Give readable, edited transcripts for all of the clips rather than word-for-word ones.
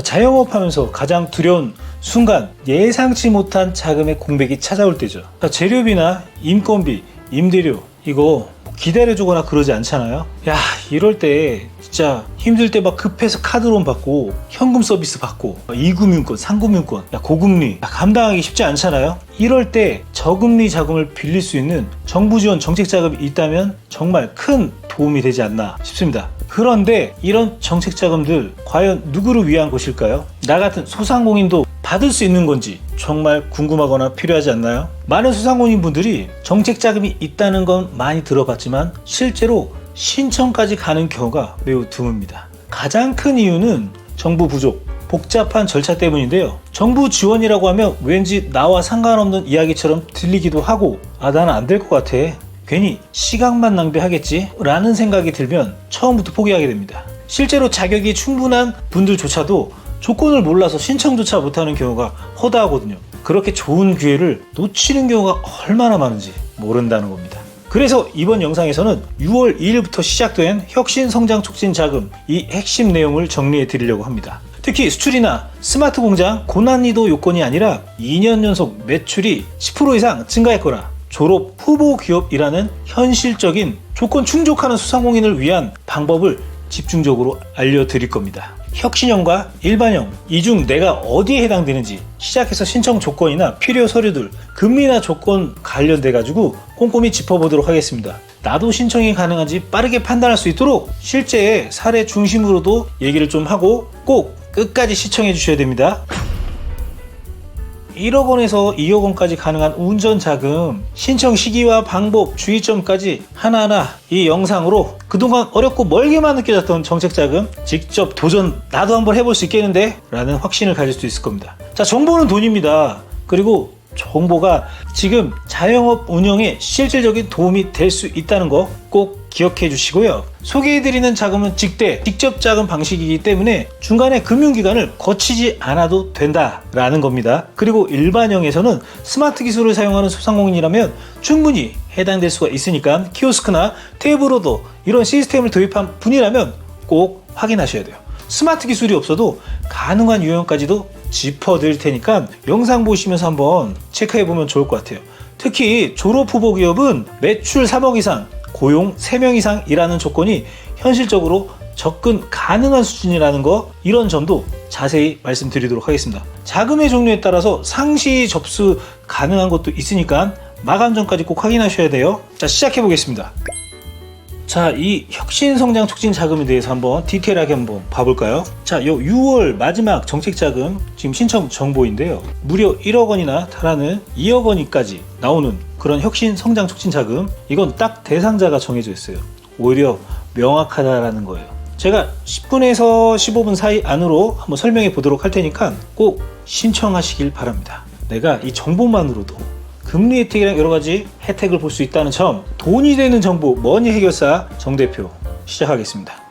자영업하면서 가장 두려운 순간, 예상치 못한 자금의 공백이 찾아올 때죠. 재료비나 인건비, 임대료 이거 기다려주거나 그러지 않잖아요. 야, 이럴 때 진짜 힘들 때 막 급해서 카드론 받고 현금 서비스 받고 2금융권, 3금융권, 고금리 감당하기 쉽지 않잖아요. 이럴 때 저금리 자금을 빌릴 수 있는 정부 지원 정책 자금이 있다면 정말 큰 도움이 되지 않나 싶습니다. 그런데 이런 정책 자금들 과연 누구를 위한 것일까요? 나 같은 소상공인도 받을 수 있는 건지 정말 궁금하거나 필요하지 않나요? 많은 소상공인 분들이 정책 자금이 있다는 건 많이 들어봤지만 실제로 신청까지 가는 경우가 매우 드뭅니다. 가장 큰 이유는 정부 부족, 복잡한 절차 때문인데요. 정부 지원이라고 하면 왠지 나와 상관없는 이야기처럼 들리기도 하고, 나는 안 될 것 같아, 괜히 시간만 낭비하겠지 라는 생각이 들면 처음부터 포기하게 됩니다. 실제로 자격이 충분한 분들조차도 조건을 몰라서 신청조차 못하는 경우가 허다하거든요. 그렇게 좋은 기회를 놓치는 경우가 얼마나 많은지 모른다는 겁니다. 그래서 이번 영상에서는 6월 2일부터 시작된 혁신성장촉진자금 이 핵심 내용을 정리해 드리려고 합니다. 특히 수출이나 스마트 공장 고난이도 요건이 아니라 2년 연속 매출이 10% 이상 증가했거나 졸업 후보 기업이라는 현실적인 조건 충족하는 소상공인을 위한 방법을 집중적으로 알려드릴 겁니다. 혁신형과 일반형, 이 중 내가 어디에 해당되는지 시작해서 신청 조건이나 필요 서류들, 금리나 조건 관련돼 가지고 꼼꼼히 짚어보도록 하겠습니다. 나도 신청이 가능한지 빠르게 판단할 수 있도록 실제의 사례 중심으로도 얘기를 좀 하고 꼭 끝까지 시청해 주셔야 됩니다. 1억 원에서 2억 원까지 가능한 운전 자금, 신청 시기와 방법, 주의점까지 하나하나 이 영상으로 그동안 어렵고 멀게만 느껴졌던 정책 자금 직접 도전, 나도 한번 해볼 수 있겠는데? 라는 확신을 가질 수 있을 겁니다. 자, 정보는 돈입니다. 그리고 정보가 지금 자영업 운영에 실질적인 도움이 될 수 있다는 거 꼭 기억해 주시고요. 소개해드리는 자금은 직대, 직접 자금 방식이기 때문에 중간에 금융기관을 거치지 않아도 된다라는 겁니다. 그리고 일반형에서는 스마트 기술을 사용하는 소상공인이라면 충분히 해당될 수가 있으니까 키오스크나 탭으로도 이런 시스템을 도입한 분이라면 꼭 확인하셔야 돼요. 스마트 기술이 없어도 가능한 유형까지도 짚어드릴 테니까 영상 보시면서 한번 체크해보면 좋을 것 같아요. 특히 졸업 후보 기업은 매출 3억 이상, 고용 3명 이상 일하는 조건이 현실적으로 접근 가능한 수준이라는 거, 이런 점도 자세히 말씀드리도록 하겠습니다. 자금의 종류에 따라서 상시 접수 가능한 것도 있으니까 마감 전까지 꼭 확인하셔야 돼요. 자, 시작해 보겠습니다. 자, 이 혁신성장 촉진 자금에 대해서 한번 디테일하게 한번 봐볼까요? 자, 요 6월 마지막 정책 자금 지금 신청 정보인데요. 무려 1억 원이나 달하는 2억 원까지 나오는 그런 혁신성장 촉진 자금, 이건 딱 대상자가 정해져 있어요. 오히려 명확하다라는 거예요. 제가 10분에서 15분 사이 안으로 한번 설명해 보도록 할 테니까 꼭 신청하시길 바랍니다. 내가 이 정보만으로도 금리 혜택이랑 여러 가지 혜택을 볼 수 있다는 점, 돈이 되는 정보 머니 해결사 정 대표 시작하겠습니다.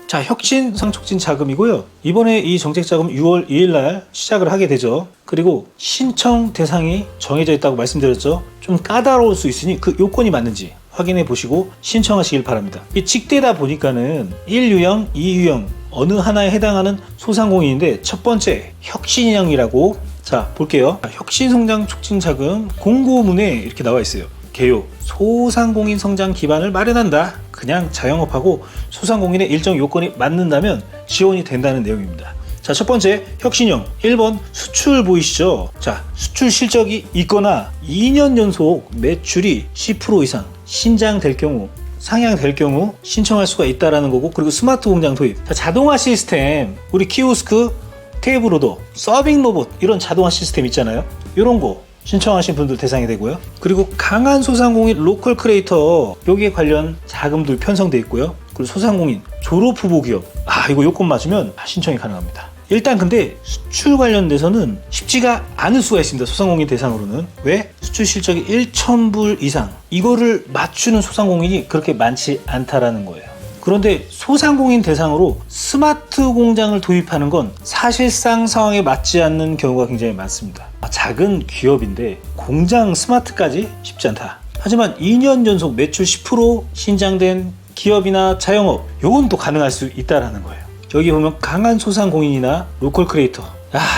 자, 혁신성촉진 자금이고요. 이번에 이 정책 자금 6월 2일 날 시작을 하게 되죠. 그리고 신청 대상이 정해져 있다고 말씀드렸죠. 좀 까다로울 수 있으니 그 요건이 맞는지 확인해 보시고 신청하시길 바랍니다. 이 직대다 보니까는 1유형, 2유형 어느 하나에 해당하는 소상공인인데, 첫 번째 혁신형이라고, 자 볼게요. 혁신성장 촉진 자금 공고문에 이렇게 나와 있어요. 개요: 소상공인 성장 기반을 마련한다. 그냥 자영업하고 소상공인의 일정 요건이 맞는다면 지원이 된다는 내용입니다. 자, 첫 번째 혁신형 1번 수출 보이시죠? 자, 수출 실적이 있거나 2년 연속 매출이 10% 이상 신장될 경우, 상향될 경우 신청할 수가 있다라는 거고, 그리고 스마트 공장 도입. 자, 자동화 시스템, 우리 키오스크, 테이블로더, 서빙 로봇, 이런 자동화 시스템 있잖아요. 이런 거 신청하신 분들 대상이 되고요. 그리고 강한 소상공인 로컬 크리에이터, 여기에 관련 자금도 편성되어 있고요. 그리고 소상공인 졸업 후보 기업, 이거 요건 맞으면 신청이 가능합니다. 일단 근데 수출 관련돼서는 쉽지가 않을 수가 있습니다. 소상공인 대상으로는. 왜? 수출 실적이 1,000불 이상, 이거를 맞추는 소상공인이 그렇게 많지 않다라는 거예요. 그런데 소상공인 대상으로 스마트 공장을 도입하는 건 사실상 상황에 맞지 않는 경우가 굉장히 많습니다. 작은 기업인데 공장 스마트까지 쉽지 않다. 하지만 2년 연속 매출 10% 신장된 기업이나 자영업, 요건 또 가능할 수 있다는 거예요. 여기 보면 강한 소상공인이나 로컬 크리에이터,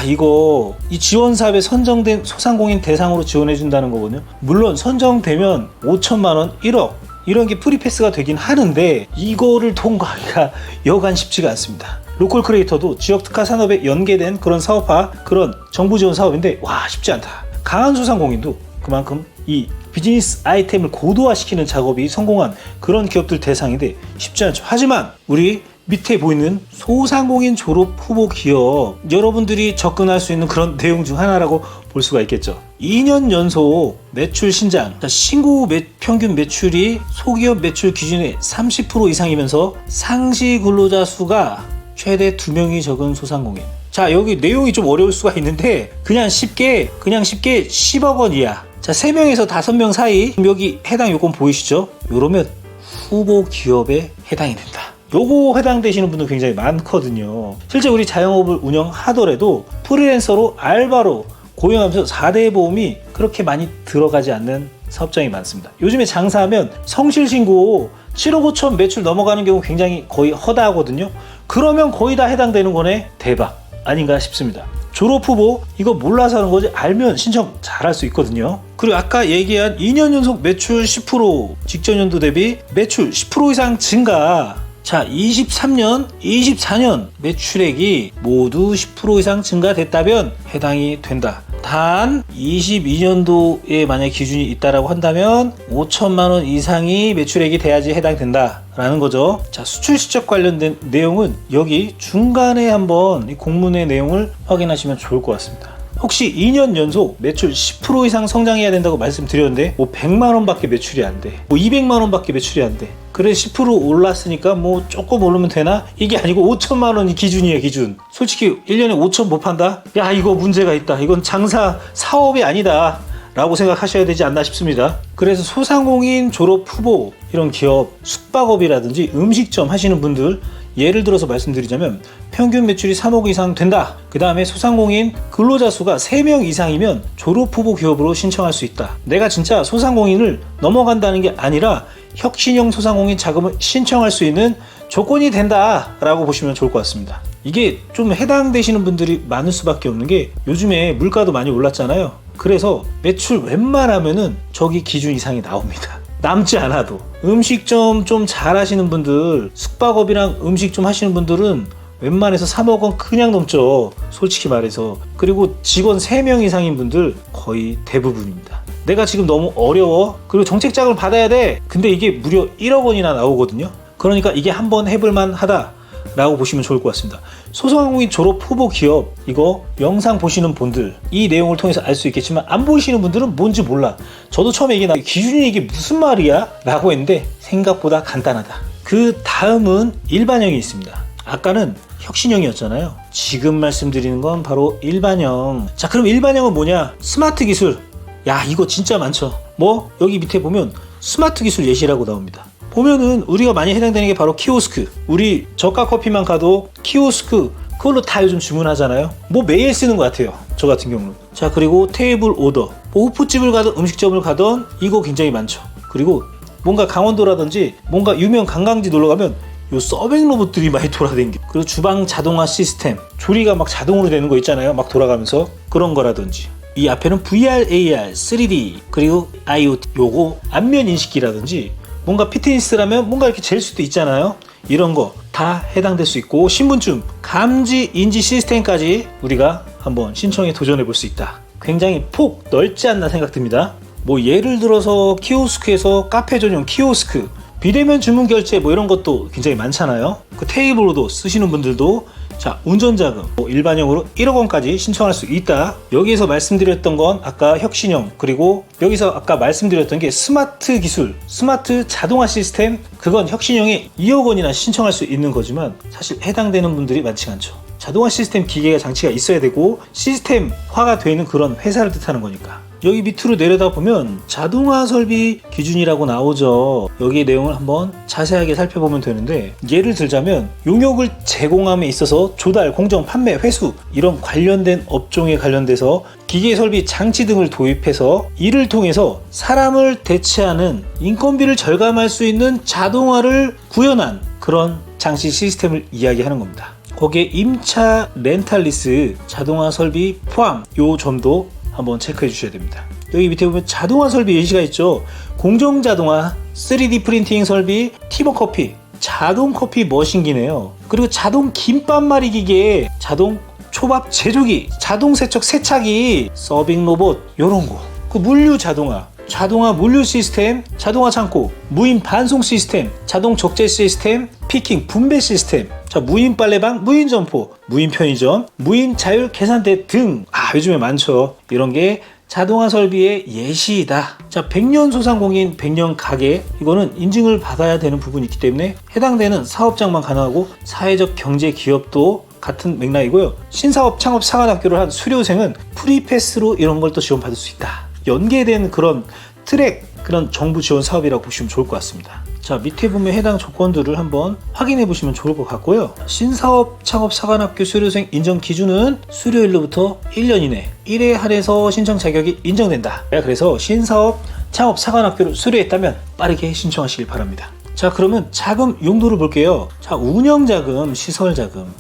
이거 이 지원사업에 선정된 소상공인 대상으로 지원해준다는 거거든요. 물론 선정되면 5천만원, 1억 이런 게 프리패스가 되긴 하는데 이거를 통과하기가 여간 쉽지가 않습니다. 로컬 크리에이터도 지역 특화 산업에 연계된 그런 사업화, 그런 정부 지원 사업인데 쉽지 않다. 강한 소상공인도 그만큼 이 비즈니스 아이템을 고도화시키는 작업이 성공한 그런 기업들 대상인데 쉽지 않죠. 하지만 우리 밑에 보이는 소상공인 졸업 후보 기업, 여러분들이 접근할 수 있는 그런 내용 중 하나라고 볼 수가 있겠죠. 2년 연속 매출 신장, 신고 평균 매출이 소기업 매출 기준의 30% 이상이면서 상시 근로자 수가 최대 2명이 적은 소상공인. 자, 여기 내용이 좀 어려울 수가 있는데 그냥 쉽게 10억 원 이하, 자 3명에서 5명 사이, 여기 해당 요건 보이시죠? 요러면 후보 기업에 해당이 된다. 요거 해당되시는 분들 굉장히 많거든요. 실제 우리 자영업을 운영하더라도 프리랜서로 알바로 고용하면서 4대 보험이 그렇게 많이 들어가지 않는 사업장이 많습니다. 요즘에 장사하면 성실신고 7억 5천 매출 넘어가는 경우 굉장히 거의 허다하거든요. 그러면 거의 다 해당되는 거네. 대박 아닌가 싶습니다. 졸업 후보 이거 몰라서 하는 거지, 알면 신청 잘할 수 있거든요. 그리고 아까 얘기한 2년 연속 매출 10%, 직전 연도 대비 매출 10% 이상 증가. 자, 23년, 24년 매출액이 모두 10% 이상 증가됐다면 해당이 된다. 단 22년도에 만약 기준이 있다라고 한다면 5천만 원 이상이 매출액이 돼야지 해당된다 라는 거죠. 자, 수출 실적 관련된 내용은 여기 중간에 한번 이 공문의 내용을 확인하시면 좋을 것 같습니다. 혹시 2년 연속 매출 10% 이상 성장해야 된다고 말씀드렸는데 100만 원밖에 매출이 안 돼, 200만 원밖에 매출이 안 돼. 그래 10% 올랐으니까 조금 오르면 되나? 이게 아니고 5천만 원이 기준이에요. 기준. 솔직히 1년에 5천 못 판다? 야, 이거 문제가 있다. 이건 장사 사업이 아니다 라고 생각하셔야 되지 않나 싶습니다. 그래서 소상공인 졸업 후보, 이런 기업, 숙박업이라든지 음식점 하시는 분들, 예를 들어서 말씀드리자면 평균 매출이 3억 이상 된다. 그 다음에 소상공인 근로자 수가 3명 이상이면 졸업 후보 기업으로 신청할 수 있다. 내가 진짜 소상공인을 넘어간다는 게 아니라 혁신형 소상공인 자금을 신청할 수 있는 조건이 된다 라고 보시면 좋을 것 같습니다. 이게 좀 해당되시는 분들이 많을 수밖에 없는 게 요즘에 물가도 많이 올랐잖아요. 그래서 매출 웬만하면은 저기 기준 이상이 나옵니다. 남지 않아도. 음식점 좀 잘하시는 분들, 숙박업이랑 음식점 하시는 분들은 웬만해서 3억 원 그냥 넘죠, 솔직히 말해서. 그리고 직원 3명 이상인 분들 거의 대부분입니다. 내가 지금 너무 어려워, 그리고 정책 자금을 받아야 돼, 근데 이게 무려 1억 원이나 나오거든요. 그러니까 이게 한번 해볼만 하다 라고 보시면 좋을 것 같습니다. 소상공인 졸업 후보 기업, 이거 영상 보시는 분들 이 내용을 통해서 알 수 있겠지만 안 보시는 분들은 뭔지 몰라. 저도 처음에 이게 기준이 이게 무슨 말이야? 라고 했는데 생각보다 간단하다. 그 다음은 일반형이 있습니다. 아까는 혁신형이었잖아요. 지금 말씀드리는 건 바로 일반형. 자, 그럼 일반형은 뭐냐? 스마트 기술. 야, 이거 진짜 많죠. 여기 밑에 보면 스마트 기술 예시라고 나옵니다. 보면은 우리가 많이 해당되는 게 바로 키오스크. 우리 저가 커피만 가도 키오스크, 그걸로 다 요즘 주문하잖아요. 매일 쓰는 것 같아요, 저 같은 경우는. 자, 그리고 테이블 오더, 호프집을 가든 음식점을 가든 이거 굉장히 많죠. 그리고 뭔가 강원도라든지 뭔가 유명 관광지 놀러 가면 요 서빙 로봇들이 많이 돌아다니고, 그리고 주방 자동화 시스템, 조리가 막 자동으로 되는 거 있잖아요, 막 돌아가면서. 그런 거라든지, 이 앞에는 VR, AR, 3D, 그리고 IoT, 요거 안면 인식기라든지, 뭔가 피트니스라면 뭔가 이렇게 잴 수도 있잖아요. 이런 거 다 해당될 수 있고, 신분증, 감지 인지 시스템까지 우리가 한번 신청에 도전해 볼 수 있다. 굉장히 폭 넓지 않나 생각됩니다. 예를 들어서 키오스크에서 카페 전용 키오스크, 비대면 주문 결제 이런 것도 굉장히 많잖아요. 그 테이블로도 쓰시는 분들도, 자, 운전자금 일반형으로 1억 원까지 신청할 수 있다. 여기에서 말씀드렸던 건 아까 혁신형, 그리고 여기서 아까 말씀드렸던 게 스마트 기술, 스마트 자동화 시스템, 그건 혁신형에 2억 원이나 신청할 수 있는 거지만 사실 해당되는 분들이 많지 않죠. 자동화 시스템 기계가 장치가 있어야 되고 시스템화가 되는 그런 회사를 뜻하는 거니까. 여기 밑으로 내려다 보면 자동화 설비 기준이라고 나오죠. 여기 내용을 한번 자세하게 살펴보면 되는데, 예를 들자면 용역을 제공함에 있어서 조달, 공정, 판매, 회수 이런 관련된 업종에 관련돼서 기계 설비, 장치 등을 도입해서 이를 통해서 사람을 대체하는 인건비를 절감할 수 있는 자동화를 구현한 그런 장치 시스템을 이야기하는 겁니다. 거기에 임차 렌탈 리스 자동화 설비 포함 요 점도 한번 체크해 주셔야 됩니다. 여기 밑에 보면 자동화 설비 예시가 있죠. 공정 자동화, 3D 프린팅 설비, 티버 커피, 자동 커피 머신기네요. 그리고 자동 김밥 말이 기계, 자동 초밥 제조기, 자동 세척 세차기, 서빙 로봇 요런 거. 그 물류 자동화, 자동화 물류 시스템, 자동화 창고, 무인 반송 시스템, 자동 적재 시스템, 피킹 분배 시스템, 자 무인 빨래방, 무인 점포, 무인 편의점, 무인 자율 계산대 등 요즘에 많죠. 이런 게 자동화 설비의 예시이다. 자 100년 소상공인 100년 가게 이거는 인증을 받아야 되는 부분이 있기 때문에 해당되는 사업장만 가능하고 사회적 경제 기업도 같은 맥락이고요. 신사업 창업 사관학교를 한 수료생은 프리패스로 이런 걸 또 지원받을 수 있다. 연계된 그런 트랙, 그런 정부 지원 사업이라고 보시면 좋을 것 같습니다. 자 밑에 보면 해당 조건들을 한번 확인해 보시면 좋을 것 같고요. 신사업 창업 사관학교 수료생 인정 기준은 수료일로부터 1년 이내 1회 한해서 신청 자격이 인정된다. 그래서 신사업 창업 사관학교를 수료했다면 빠르게 신청하시길 바랍니다. 자 그러면 자금 용도를 볼게요. 자 운영자금, 시설자금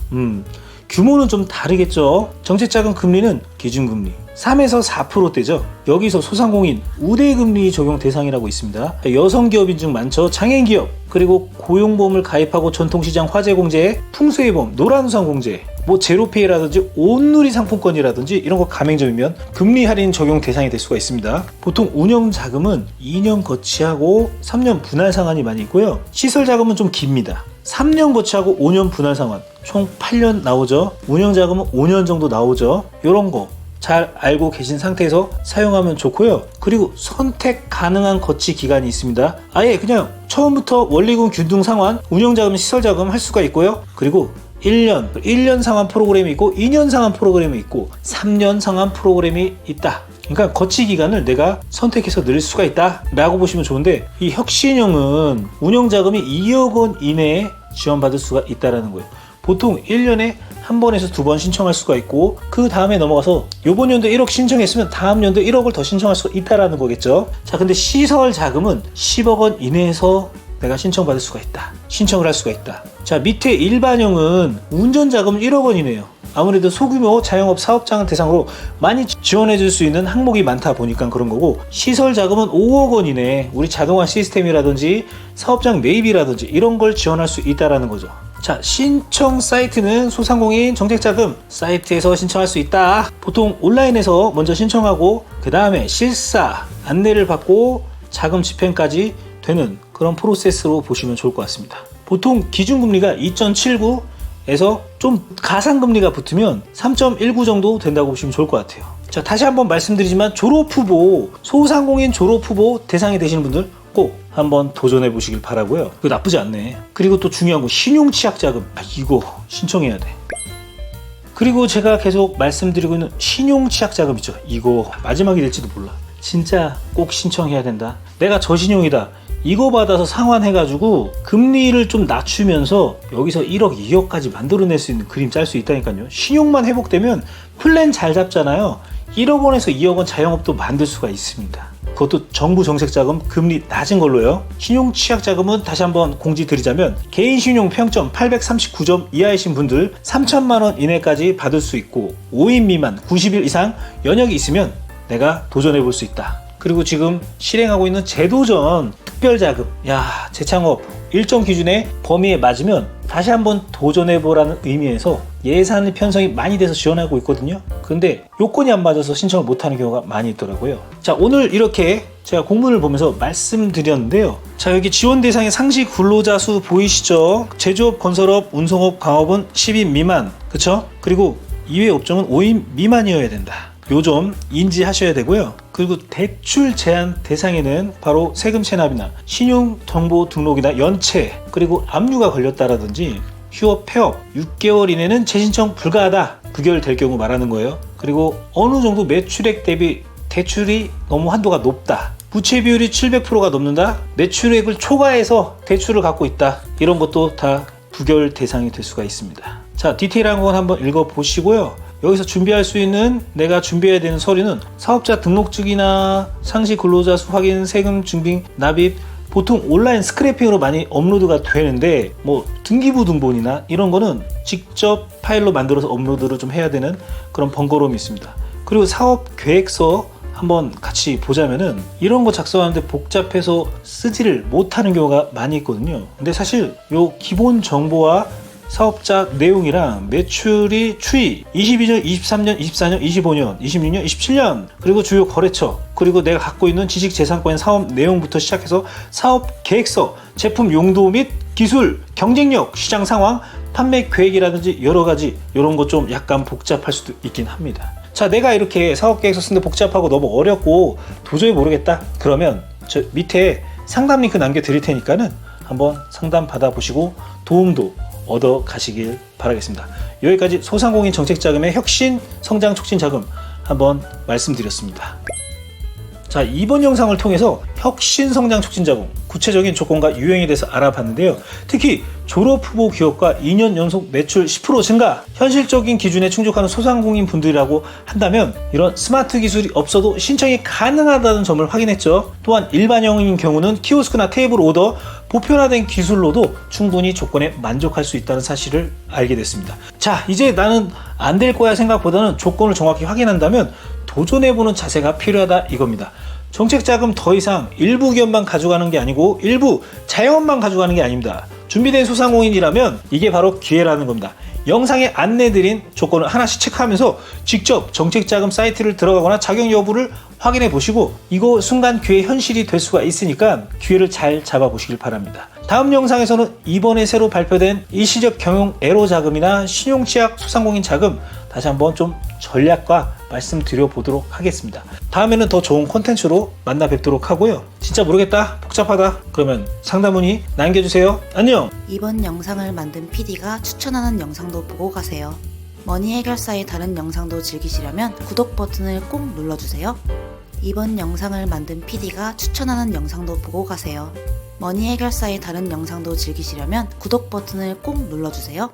규모는 좀 다르겠죠. 정책자금 금리는 기준금리 3에서 4%대죠. 여기서 소상공인 우대금리 적용 대상이라고 있습니다. 여성기업인 중 많죠. 장애인기업, 그리고 고용보험을 가입하고 전통시장 화재공제, 풍수해보험, 노란우산공제, 뭐 제로페이라든지 온누리 상품권이라든지 이런 거 가맹점이면 금리 할인 적용 대상이 될 수가 있습니다. 보통 운영자금은 2년 거치하고 3년 분할 상환이 많이 있고요. 시설자금은 좀 깁니다. 3년 거치하고 5년 분할 상환, 총 8년 나오죠. 운영자금은 5년 정도 나오죠. 이런 거 잘 알고 계신 상태에서 사용하면 좋고요. 그리고 선택 가능한 거치 기간이 있습니다. 아예 그냥 처음부터 원리금 균등 상환, 운영자금, 시설자금 할 수가 있고요. 그리고 1년 상환 프로그램이 있고 2년 상환 프로그램이 있고 3년 상환 프로그램이 있다. 그러니까 거치 기간을 내가 선택해서 늘릴 수가 있다 라고 보시면 좋은데, 이 혁신형은 운영자금이 2억 원 이내에 지원받을 수가 있다는 거예요. 보통 1년에 한 번에서 2번 신청할 수가 있고, 그 다음에 넘어가서 요번 연도에 1억 신청했으면 다음 연도에 1억을 더 신청할 수가 있다라는 거겠죠. 자 근데 시설 자금은 10억 원 이내에서 내가 신청받을 수가 있다, 신청을 할 수가 있다. 자 밑에 일반형은 운전자금은 1억 원 이내예요. 아무래도 소규모 자영업 사업장을 대상으로 많이 지원해 줄 수 있는 항목이 많다 보니까 그런 거고, 시설 자금은 5억 원 이내에 우리 자동화 시스템이라든지 사업장 매입이라든지 이런 걸 지원할 수 있다라는 거죠. 자 신청 사이트는 소상공인 정책자금 사이트에서 신청할 수 있다. 보통 온라인에서 먼저 신청하고 그 다음에 실사 안내를 받고 자금 집행까지 되는 그런 프로세스로 보시면 좋을 것 같습니다. 보통 기준금리가 2.79에서 좀 가상금리가 붙으면 3.19 정도 된다고 보시면 좋을 것 같아요. 자 다시 한번 말씀드리지만 졸업후보, 소상공인 졸업후보 대상이 되시는 분들 꼭 한번 도전해 보시길 바라고요. 그거 나쁘지 않네. 그리고 또 중요한 거 신용취약자금, 이거 신청해야 돼. 그리고 제가 계속 말씀드리고 있는 신용취약자금 있죠. 이거 마지막이 될지도 몰라. 진짜 꼭 신청해야 된다. 내가 저신용이다, 이거 받아서 상환해가지고 금리를 좀 낮추면서 여기서 1억, 2억까지 만들어낼 수 있는 그림 짤 수 있다니까요. 신용만 회복되면 플랜 잘 잡잖아요. 1억 원에서 2억 원 자영업도 만들 수가 있습니다. 그것도 정부 정책자금 금리 낮은 걸로요. 신용취약자금은 다시 한번 공지 드리자면 개인신용 평점 839점 이하이신 분들 3천만 원 이내까지 받을 수 있고, 5인 미만 90일 이상 연역이 있으면 내가 도전해 볼 수 있다. 그리고 지금 실행하고 있는 제도전 특별자금, 재창업 일정 기준의 범위에 맞으면 다시 한번 도전해보라는 의미에서 예산 편성이 많이 돼서 지원하고 있거든요. 근데 요건이 안 맞아서 신청을 못하는 경우가 많이 있더라고요. 자 오늘 이렇게 제가 공문을 보면서 말씀드렸는데요. 자 여기 지원 대상의 상시 근로자 수 보이시죠? 제조업, 건설업, 운송업, 광업은 10인 미만, 그쵸? 그리고 이외 업종은 5인 미만이어야 된다. 요 점 인지하셔야 되고요. 그리고 대출 제한 대상에는 바로 세금 체납이나 신용정보 등록이나 연체, 그리고 압류가 걸렸다라든지 휴업, 폐업 6개월 이내는 재신청 불가하다, 부결될 경우 말하는 거예요. 그리고 어느 정도 매출액 대비 대출이 너무 한도가 높다, 부채 비율이 700%가 넘는다, 매출액을 초과해서 대출을 갖고 있다, 이런 것도 다 부결 대상이 될 수가 있습니다. 자 디테일한 건 한번 읽어보시고요. 여기서 준비할 수 있는, 내가 준비해야 되는 서류는 사업자 등록증이나 상시 근로자 수 확인, 세금 증빙, 납입, 보통 온라인 스크래핑으로 많이 업로드가 되는데 뭐 등기부 등본이나 이런 거는 직접 파일로 만들어서 업로드를 좀 해야 되는 그런 번거로움이 있습니다. 그리고 사업 계획서 한번 같이 보자면은 이런 거 작성하는데 복잡해서 쓰지를 못하는 경우가 많이 있거든요. 근데 사실 요 기본 정보와 사업자 내용이랑 매출이 추이 22년, 23년, 24년, 25년, 26년, 27년 그리고 주요 거래처 그리고 내가 갖고 있는 지식재산권의 사업 내용부터 시작해서 사업 계획서, 제품 용도 및 기술, 경쟁력, 시장 상황, 판매 계획이라든지 여러 가지 이런 거 좀 약간 복잡할 수도 있긴 합니다. 자, 내가 이렇게 사업 계획서 쓰는데 복잡하고 너무 어렵고 도저히 모르겠다 그러면 저 밑에 상담 링크 남겨 드릴 테니까는 한번 상담 받아보시고 도움도 얻어 가시길 바라겠습니다. 여기까지 소상공인 정책자금의 혁신 성장 촉진 자금 한번 말씀드렸습니다. 자, 이번 영상을 통해서 혁신 성장 촉진 자금 구체적인 조건과 유형에 대해서 알아봤는데요. 특히 졸업 후보 기업과 2년 연속 매출 10% 증가, 현실적인 기준에 충족하는 소상공인 분들이라고 한다면 이런 스마트 기술이 없어도 신청이 가능하다는 점을 확인했죠. 또한 일반형인 경우는 키오스크나 테이블 오더, 보편화된 기술로도 충분히 조건에 만족할 수 있다는 사실을 알게 됐습니다. 자, 이제 나는 안 될 거야 생각보다는 조건을 정확히 확인한다면 도전해보는 자세가 필요하다 이겁니다. 정책자금 더 이상 일부 기업만 가져가는 게 아니고 일부 자영업만 가져가는 게 아닙니다. 준비된 소상공인이라면 이게 바로 기회라는 겁니다. 영상에 안내드린 조건을 하나씩 체크하면서 직접 정책자금 사이트를 들어가거나 자격 여부를 확인해 보시고 이거 순간 기회 현실이 될 수가 있으니까 기회를 잘 잡아보시길 바랍니다. 다음 영상에서는 이번에 새로 발표된 일시적 경영 애로 자금이나 신용취약 소상공인 자금 다시 한번 좀 전략과 말씀드려 보도록 하겠습니다. 다음에는 더 좋은 콘텐츠로 만나 뵙도록 하고요. 진짜 모르겠다, 복잡하다 그러면 상담 문의 남겨주세요. 안녕. 이번 영상을 만든 PD가 추천하는 영상도 보고 가세요. 머니 해결사의 다른 영상도 즐기시려면 구독 버튼을 꼭 눌러주세요. 이번 영상을 만든 PD가 추천하는 영상도 보고 가세요. 머니 해결사의 다른 영상도 즐기시려면 구독 버튼을 꼭 눌러주세요.